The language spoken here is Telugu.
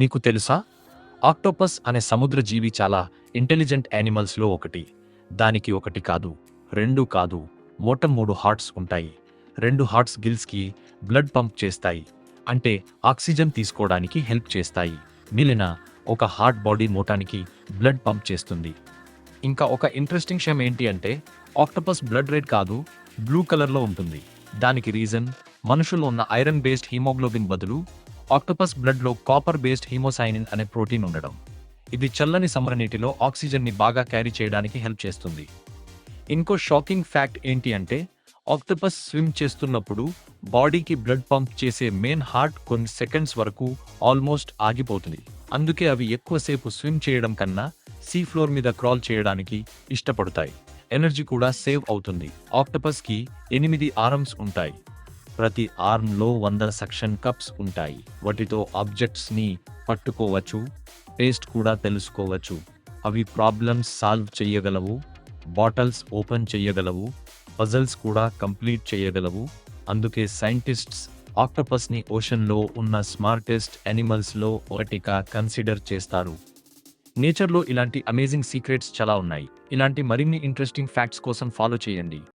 నీకు తెలుసా? ఆక్టోపస్ అనే సముద్ర జీవి చాలా ఇంటెలిజెంట్ యానిమల్స్లో ఒకటి. దానికి ఒకటి కాదు, రెండు కాదు, మొత్తం 3 హార్ట్స్ ఉంటాయి. 2 హార్ట్స్ గిల్స్కి బ్లడ్ పంప్ చేస్తాయి, అంటే ఆక్సిజన్ తీసుకోవడానికి హెల్ప్ చేస్తాయి. మిగిలిన ఒక హార్ట్ బాడీ మోటానికి బ్లడ్ పంప్ చేస్తుంది. ఇంకా ఒక ఇంట్రెస్టింగ్ విషయం ఏంటి అంటే, ఆక్టోపస్ బ్లడ్ రెడ్ కాదు, బ్లూ కలర్లో ఉంటుంది. దానికి రీజన్, మనుషుల్లో ఉన్న ఐరన్ బేస్డ్ హీమోగ్లోబిన్ బదులు ఆక్టోపస్ బ్లడ్లో కాపర్ బేస్డ్ హీమోసైనిన్ అనే ప్రోటీన్ ఉండడం. ఇది చల్లని సముద్ర నీటిలో ఆక్సిజన్ని బాగా క్యారీ చేయడానికి హెల్ప్ చేస్తుంది. ఇంకో షాకింగ్ ఫ్యాక్ట్ ఏంటి అంటే, ఆక్టోపస్ స్విమ్ చేస్తున్నప్పుడు బాడీకి బ్లడ్ పంప్ చేసే మెయిన్ హార్ట్ కొన్ని సెకండ్స్ వరకు ఆల్మోస్ట్ ఆగిపోతుంది. అందుకే అవి ఎక్కువసేపు స్విమ్ చేయడం కన్నా సీ ఫ్లోర్ మీద క్రాల్ చేయడానికి ఇష్టపడతాయి. ఎనర్జీ కూడా సేవ్ అవుతుంది. ఆక్టోపస్కి 8 ఆర్మ్స్ ఉంటాయి. ప్రతి ఆర్మ్లో 100 సక్షన్ కప్స్ ఉంటాయి. వాటితో ఆబ్జెక్ట్స్ని పట్టుకోవచ్చు, టేస్ట్ కూడా తెలుసుకోవచ్చు. అవి ప్రాబ్లమ్స్ సాల్వ్ చేయగలవు, బాటిల్స్ ఓపెన్ చేయగలవు, పజల్స్ కూడా కంప్లీట్ చేయగలవు. అందుకే సైంటిస్ట్స్ ఆక్టోపస్ని ఓషన్లో ఉన్న స్మార్టెస్ట్ యానిమల్స్లో ఒకటిగా కన్సిడర్ చేస్తారు. నేచర్లో ఇలాంటి అమేజింగ్ సీక్రెట్స్ చాలా ఉన్నాయి. ఇలాంటి మరిన్ని ఇంట్రెస్టింగ్ ఫ్యాక్ట్స్ కోసం ఫాలో చేయండి.